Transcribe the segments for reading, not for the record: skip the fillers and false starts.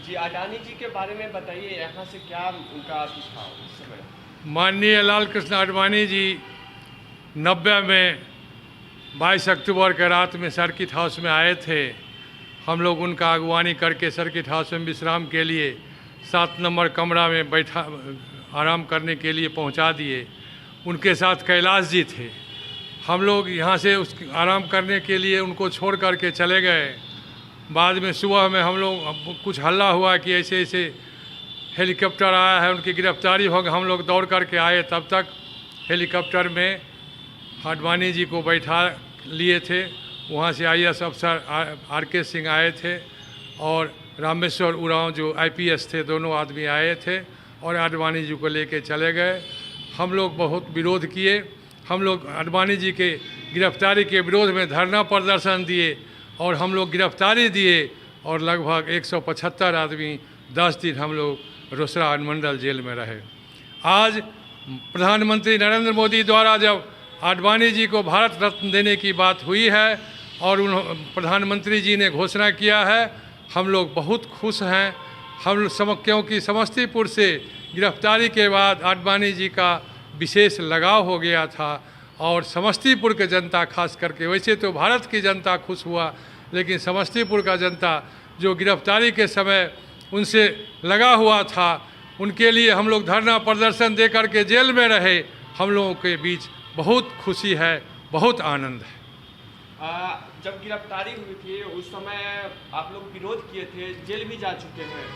जी, अडानी जी के बारे में बताइए, यहाँ से क्या उनका अभी था उस समय? माननीय लाल कृष्ण आडवाणी जी 90 में 22 अक्टूबर के रात में सर्किट हाउस में आए थे। हम लोग उनका अगवानी करके सर्किट हाउस में विश्राम के लिए 7 नंबर कमरा में बैठा आराम करने के लिए पहुंचा दिए। उनके साथ कैलाश जी थे। हम लोग यहाँ से उस आराम करने के लिए उनको छोड़ करके चले गए। बाद में सुबह में हम लोग कुछ हल्ला हुआ कि ऐसे ऐसे हेलीकॉप्टर आया है, उनकी गिरफ्तारी हो गई। हम लोग दौड़ करके आए, तब तक हेलीकॉप्टर में आडवाणी जी को बैठा लिए थे। वहाँ से IAS अफसर RK सिंह आए थे और रामेश्वर उरांव जो IPS थे, दोनों आदमी आए थे और आडवाणी जी को लेके चले गए। हम लोग बहुत विरोध किए। हम लोग आडवाणी जी के गिरफ्तारी के विरोध में धरना प्रदर्शन दिए और हम लोग गिरफ्तारी दिए और लगभग 175 आदमी 10 दिन हम लोग रोसड़ा अनुमंडल जेल में रहे। आज प्रधानमंत्री नरेंद्र मोदी द्वारा जब आडवाणी जी को भारत रत्न देने की बात हुई है और प्रधानमंत्री जी ने घोषणा किया है, हम लोग बहुत खुश हैं। क्योंकि समस्तीपुर से गिरफ्तारी के बाद आडवाणी जी का विशेष लगाव हो गया था और समस्तीपुर के जनता खास करके, वैसे तो भारत की जनता खुश हुआ, लेकिन समस्तीपुर का जनता जो गिरफ्तारी के समय उनसे लगा हुआ था, उनके लिए हम लोग धरना प्रदर्शन दे करके जेल में रहे। हम लोगों के बीच बहुत खुशी है, बहुत आनंद है। जब गिरफ्तारी हुई थी उस समय आप लोग विरोध किए थे, जेल भी जा चुके हैं।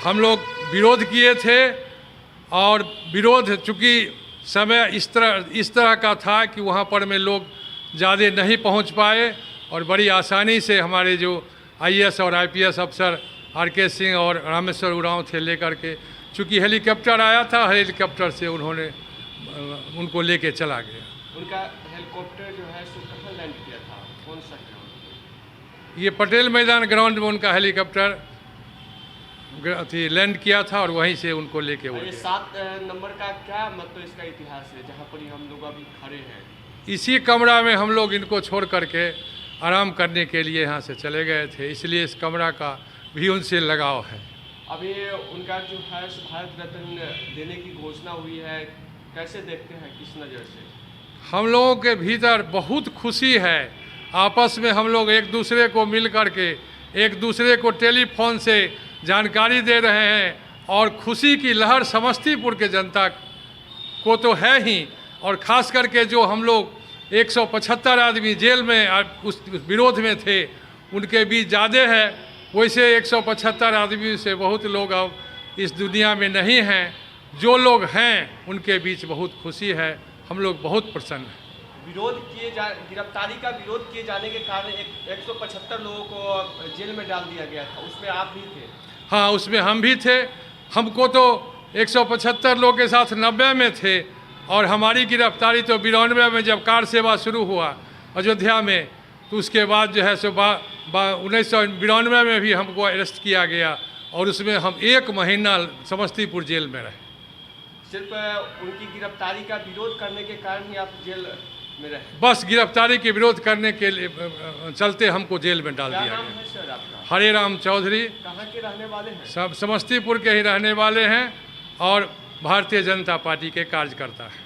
हम लोग विरोध किए थे और विरोध चूँकि समय इस तरह का था कि वहाँ पर में लोग ज़्यादा नहीं पहुँच पाए और बड़ी आसानी से हमारे जो IAS और IPS अफसर RK सिंह और रामेश्वर उरांव थे लेकर के, चूँकि हेलीकॉप्टर आया था, हेलीकॉप्टर से उन्होंने उनको लेके चला गया। उनका हेलीकॉप्टर जो है सो कहाँ लैंड किया था, कौन सा ग्राउंड? ये पटेल मैदान ग्राउंड में उनका हेलीकॉप्टर लैंड किया था और वहीं से उनको लेके उड़ गए। 7 नंबर का क्या मतलब इसका इतिहास है जहाँ पर हम लोग अभी खड़े हैं? इसी कमरा में हम लोग इनको छोड़ करके आराम करने के लिए यहाँ से चले गए थे, इसलिए इस कमरा का भी उनसे लगाव है। अभी उनका जो है भारत रत्न देने की घोषणा हुई है, कैसे देखते हैं, किस नज़र से? हम लोगों के भीतर बहुत खुशी है। आपस में हम लोग एक दूसरे को मिल करके एक दूसरे को टेलीफोन से जानकारी दे रहे हैं और खुशी की लहर समस्तीपुर के जनता को तो है ही, और ख़ास करके जो हम लोग 175 आदमी जेल में उस विरोध में थे उनके बीच ज़्यादा है। वैसे 175 आदमी से बहुत लोग अब इस दुनिया में नहीं हैं। जो लोग हैं उनके बीच बहुत खुशी है, हम लोग बहुत प्रसन्न हैं। गिरफ्तारी का विरोध किए जाने के कारण 175 लोगों को जेल में डाल दिया गया था, उसमें आप भी थे? हाँ, उसमें हम भी थे। हमको तो 175 लोगों के साथ 90 में थे और हमारी गिरफ्तारी तो 92 में जब कार सेवा शुरू हुआ अयोध्या में, तो उसके बाद जो है सो 1992 में भी हमको अरेस्ट किया गया और उसमें हम 1 महीना समस्तीपुर जेल में रहे। सिर्फ उनकी गिरफ्तारी का विरोध करने के कारण ही आप जेल में रहे? बस गिरफ्तारी के विरोध करने के लिए चलते हमको जेल में डाल दिया गया। क्या नाम है सर आपका? हरे राम चौधरी। कहाँ के रहने वाले हैं? सब समस्तीपुर के ही रहने वाले हैं और भारतीय जनता पार्टी के कार्यकर्ता हैं।